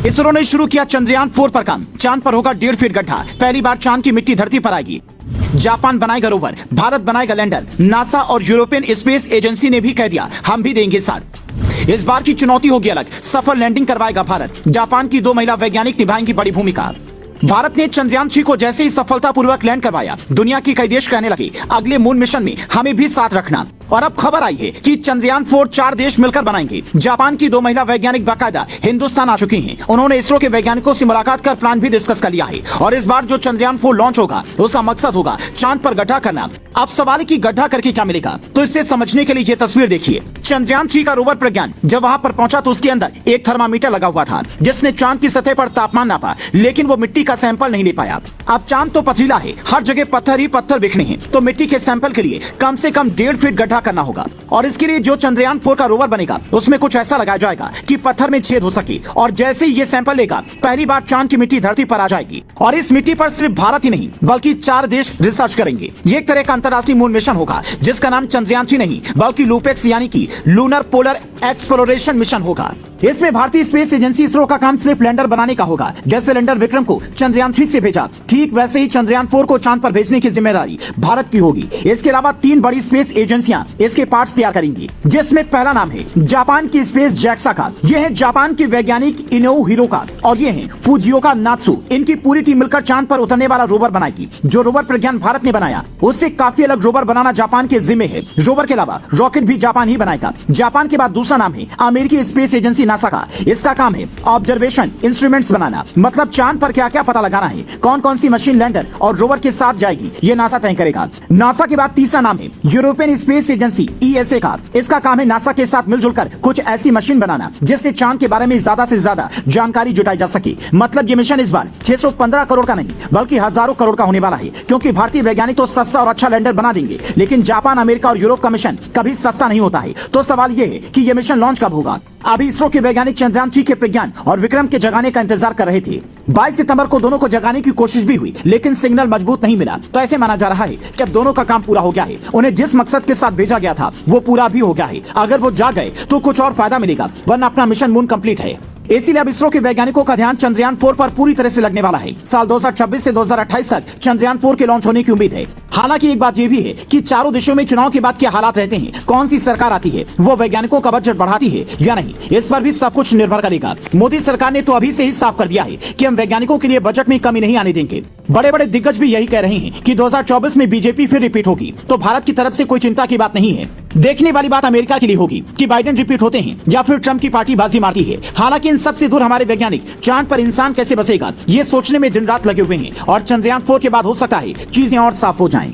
इसरो ने शुरू किया चंद्रयान 4 पर काम। चांद पर होगा 1.5 फीट गड्ढा। पहली बार चांद की मिट्टी धरती पर आएगी। जापान बनाएगा रोवर, भारत बनाएगा लैंडर। नासा और यूरोपियन स्पेस एजेंसी ने भी कह दिया हम भी देंगे साथ। इस बार की चुनौती होगी अलग, सफल लैंडिंग करवाएगा भारत। जापान की 2 महिला वैज्ञानिक निभाएंगी बड़ी भूमिका। भारत ने चंद्रयान 3 को जैसे ही सफलतापूर्वक लैंड करवाया, दुनिया के कई देश कहने लगे अगले मून मिशन में हमें भी साथ रखना। और अब खबर आई है कि चंद्रयान 4 4 देश मिलकर बनाएंगे। जापान की 2 महिला वैज्ञानिक बाकायदा हिंदुस्तान आ चुकी हैं। उन्होंने इसरो के वैज्ञानिकों से मुलाकात कर प्लान भी डिस्कस कर लिया है। और इस बार जो चंद्रयान 4 लॉन्च होगा उसका मकसद होगा चांद पर गड्ढा करना। अब सवाल है कि गड्ढा करके क्या मिलेगा, तो इसे समझने के लिए ये तस्वीर देखिए। चंद्रयान 3 का रोवर प्रज्ञान जब वहां पर पहुंचा तो उसके अंदर एक थर्मामीटर लगा हुआ था जिसने चांद की सतह पर तापमान नापा, लेकिन वो मिट्टी का सैंपल नहीं ले पाया। अब चांद तो पथरीला है, हर जगह पत्थर ही पत्थर बिखरे हैं, तो मिट्टी के सैंपल के लिए कम से कम 1.5 फीट गड्ढा करना होगा। और इसके लिए जो चंद्रयान 4 का रोवर बनेगा उसमें कुछ ऐसा लगाया जाएगा कि पत्थर में छेद हो सके। और जैसे ही ये सैंपल लेगा, पहली बार चांद की मिट्टी धरती पर आ जाएगी। और इस मिट्टी पर सिर्फ भारत ही नहीं बल्कि 4 देश रिसर्च करेंगे। ये एक तरह का अंतर्राष्ट्रीय मून मिशन होगा जिसका नाम चंद्रयान 3 नहीं बल्कि लूपेक्स यानी कि लूनर पोलर एक्सप्लोरेशन मिशन होगा। इसमें भारतीय स्पेस एजेंसी इसरो का काम सिर्फ लैंडर बनाने का होगा। जैसे लैंडर विक्रम को चंद्रयान 3 से भेजा, ठीक वैसे ही चंद्रयान 4 को चांद पर भेजने की जिम्मेदारी भारत की होगी। इसके अलावा 3 बड़ी स्पेस एजेंसियां इसके पार्ट्स तैयार करेंगी, जिसमें पहला नाम है जापान की स्पेस जैक्सा का। यह है जापान की वैज्ञानिक इनोउ हिरो का। और ये है फुजिओका नात्सु। इनकी पूरी टीम मिलकर चांद पर उतरने वाला रोवर बनाएगी। जो रोवर प्रज्ञान भारत ने बनाया उससे काफी अलग रोवर बनाना जापान के जिम्मे है। रोवर के अलावा रॉकेट भी जापान ही बनाएगा। जापान के बाद दूसरा नाम है अमेरिकी स्पेस एजेंसी नासा का। इसका काम है ऑब्जर्वेशन इंस्ट्रूमेंट्स बनाना, मतलब चांद पर क्या क्या पता लगाना है, कौन कौन सी मशीन लैंडर और रोवर के साथ जाएगी, ये नासा तय करेगा। नासा के बाद तीसरा नाम है यूरोपियन स्पेस एजेंसी ESA का। इसका काम है नासा के साथ मिलजुल कर कुछ ऐसी मशीन बनाना जिससे चांद के बारे में ज्यादा से ज्यादा जानकारी जुटाई जा सके। मतलब ये मिशन इस बार 615 करोड़ का नहीं बल्कि हजारों करोड़ का होने वाला है, क्योंकि भारतीय वैज्ञानिक तो सस्ता और अच्छा लैंडर बना देंगे, लेकिन जापान, अमेरिका और यूरोप का मिशन कभी सस्ता नहीं होता है। तो सवाल ये है कि ये मिशन लॉन्च कब होगा। अभी इसरो के वैज्ञानिक चंद्रयान 3 के प्रज्ञान और विक्रम के जगाने का इंतजार कर रहे थे। 22 सितंबर को दोनों को जगाने की कोशिश भी हुई, लेकिन सिग्नल मजबूत नहीं मिला। तो ऐसे माना जा रहा है कि अब दोनों का काम पूरा हो गया है। उन्हें जिस मकसद के साथ भेजा गया था वो पूरा भी हो गया है। अगर वो जा गए तो कुछ और फायदा मिलेगा, वरना अपना मिशन मून कंप्लीट है। इसीलिए अब इसरो के वैज्ञानिकों का ध्यान चंद्रयान 4 पर पूरी तरह से लगने वाला है। साल 2026 से 2028 तक चंद्रयान 4 के लॉन्च होने की उम्मीद है। हालांकि एक बात यह भी है कि चारों देशों में चुनाव के बाद क्या हालात रहते हैं, कौन सी सरकार आती है, वो वैज्ञानिकों का बजट बढ़ाती है या नहीं, इस पर भी सब कुछ निर्भर करेगा। मोदी सरकार ने तो अभी से ही साफ कर दिया है कि हम वैज्ञानिकों के लिए बजट में कमी नहीं आने देंगे। बड़े बड़े दिग्गज भी यही कह रहे हैं कि 2024 में बीजेपी फिर रिपीट होगी। तो भारत की तरफ से कोई चिंता की बात नहीं है। देखने वाली बात अमेरिका के लिए होगी कि बाइडेन रिपीट होते हैं या फिर ट्रंप की पार्टी बाजी मारती है। हालांकि इन सबसे दूर हमारे वैज्ञानिक चांद पर इंसान कैसे बसेगा ये सोचने में दिन रात लगे हुए हैं। और चंद्रयान 4 के बाद हो सकता है चीजें और साफ हो जाएं।